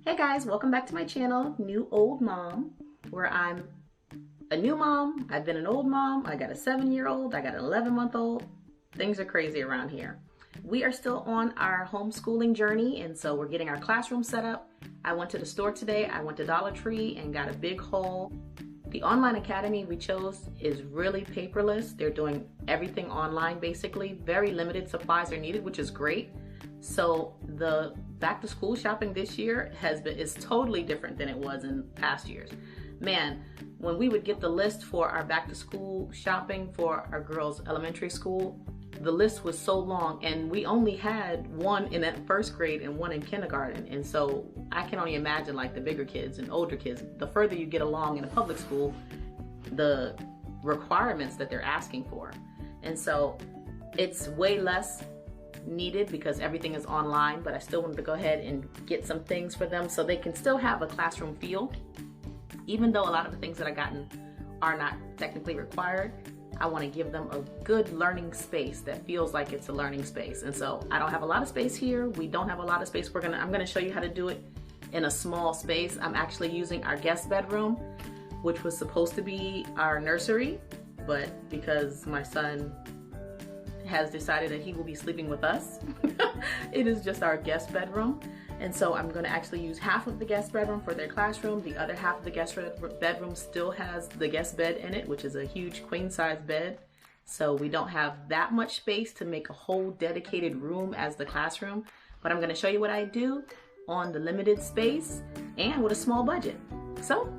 Hey guys, welcome back to my channel, New Old Mom, where I'm a new mom, I've been an old mom, I got a 7-year-old, I got an 11-month-old. Things are crazy around here. We are still on our homeschooling journey, and so we're getting our classroom set up. I went to the store today, I went to Dollar Tree and got a big haul. The online academy we chose is really paperless. They're doing everything online basically. Very limited supplies are needed, which is great. So the back to school shopping this year is totally different than it was in past years. Man, when we would get the list for our back to school shopping for our girls' elementary school, the list was so long, and we only had one in that first grade and one in kindergarten. And so I can only imagine like the bigger kids and older kids, the further you get along in a public school, the requirements that they're asking for. And so it's way less needed because everything is online, but I still wanted to go ahead and get some things for them so they can still have a classroom feel. Even though a lot of the things that I've gotten are not technically required, I want to give them a good learning space that feels like it's a learning space. And so I don't have a lot of space here. We don't have a lot of space. I'm going to show you how to do it in a small space. I'm actually using our guest bedroom, which was supposed to be our nursery, but because my son has decided that he will be sleeping with us, it is just our guest bedroom. And so I'm going to actually use half of the guest bedroom for their classroom. The other half of the guest bedroom still has the guest bed in it, which is a huge queen size bed. So we don't have that much space to make a whole dedicated room as the classroom. But I'm going to show you what I do on the limited space and with a small budget. So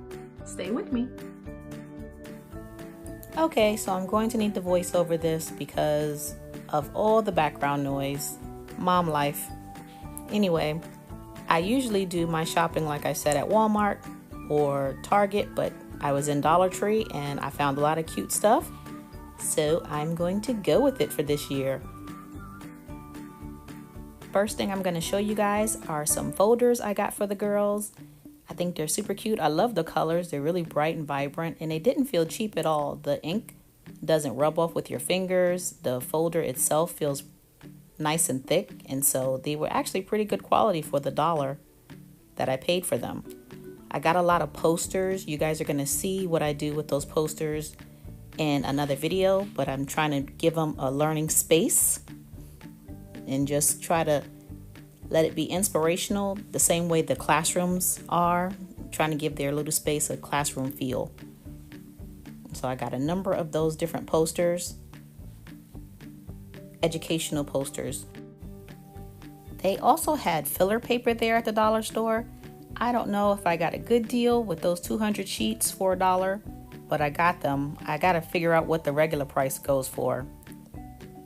stay with me. Okay, so I'm going to need to voice over this because of all the background noise, mom life. Anyway, I usually do my shopping, like I said, at Walmart or Target, but I was in Dollar Tree and I found a lot of cute stuff. So I'm going to go with it for this year. First thing I'm going to show you guys are some folders I got for the girls. I think they're super cute. I love the colors. They're really bright and vibrant, and they didn't feel cheap at all. The ink doesn't rub off with your fingers. The folder itself feels nice and thick, and so they were actually pretty good quality for the $1 that I paid for them. I got a lot of posters. You guys are going to see what I do with those posters in another video, but I'm trying to give them a learning space and just try to let it be inspirational the same way the classrooms are, trying to give their little space a classroom feel. So I got a number of those different posters, educational posters. They also had filler paper there at the dollar store. I don't know if I got a good deal with those 200 sheets for $1, but I got them. I got to figure out what the regular price goes for.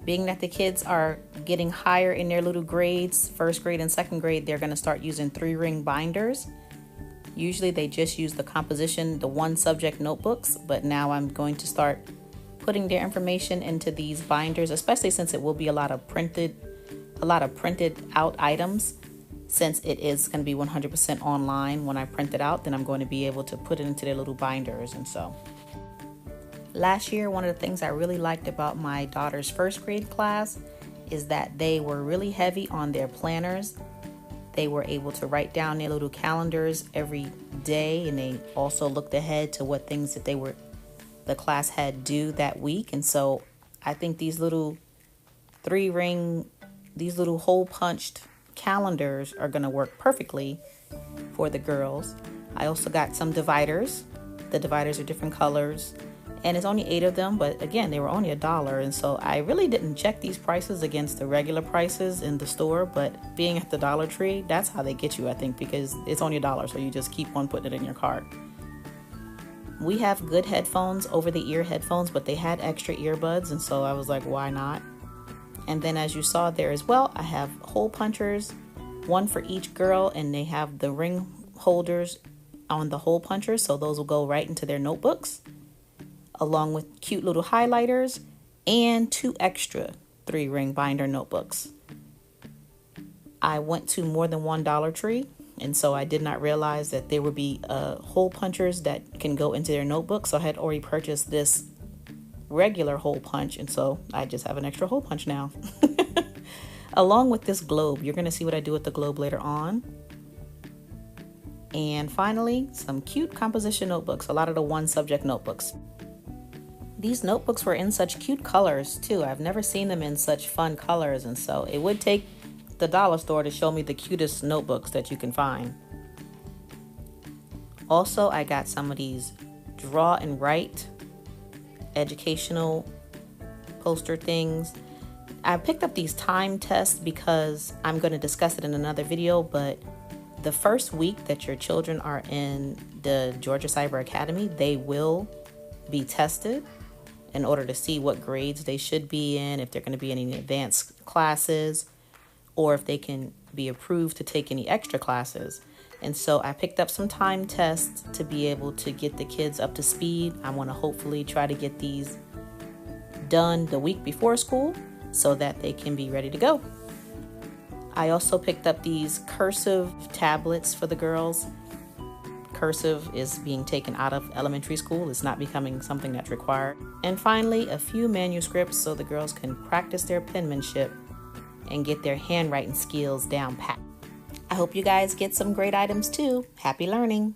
Being that the kids are getting higher in their little grades, first grade and second grade, they're going to start using 3-ring binders. Usually they just use the composition, the one subject notebooks, but now I'm going to start putting their information into these binders, especially since it will be a lot of printed out items. Since it is going to be 100% online, when I print it out, then I'm going to be able to put it into their little binders. And so last year, one of the things I really liked about my daughter's first grade class is that they were really heavy on their planners. They were able to write down their little calendars every day, and they also looked ahead to what things that the class had due that week. And so I think these little hole punched calendars are going to work perfectly for the girls. I also got some dividers. The dividers are different colors, and it's only 8 of them, but again, they were only $1. And so I really didn't check these prices against the regular prices in the store, but being at the Dollar Tree, that's how they get you, I think, because it's only $1, so you just keep on putting it in your cart. We have good headphones, over-the-ear headphones, but they had extra earbuds, and so I was like, why not? And then as you saw there as well, I have hole punchers, one for each girl, and they have the ring holders on the hole punchers, so those will go right into their notebooks, along with cute little highlighters and 2 extra 3-ring binder notebooks. I went to more than one Dollar Tree, and so I did not realize that there would be hole punchers that can go into their notebooks. So I had already purchased this regular hole punch, and so I just have an extra hole punch now. Along with this globe. You're going to see what I do with the globe later on. And finally, some cute composition notebooks, a lot of the one subject notebooks. These notebooks were in such cute colors too. I've never seen them in such fun colors, and so it would take the dollar store to show me the cutest notebooks that you can find. Also, I got some of these draw and write educational poster things. I picked up these time tests because I'm going to discuss it in another video, but the first week that your children are in the Georgia Cyber Academy, they will be tested in order to see what grades they should be in, if they're going to be in any advanced classes, or if they can be approved to take any extra classes. And so I picked up some time tests to be able to get the kids up to speed. I want to hopefully try to get these done the week before school so that they can be ready to go. I also picked up these cursive tablets for the girls. Cursive is being taken out of elementary school. It's not becoming something that's required. And finally, a few manuscripts so the girls can practice their penmanship and get their handwriting skills down pat. I hope you guys get some great items too. Happy learning!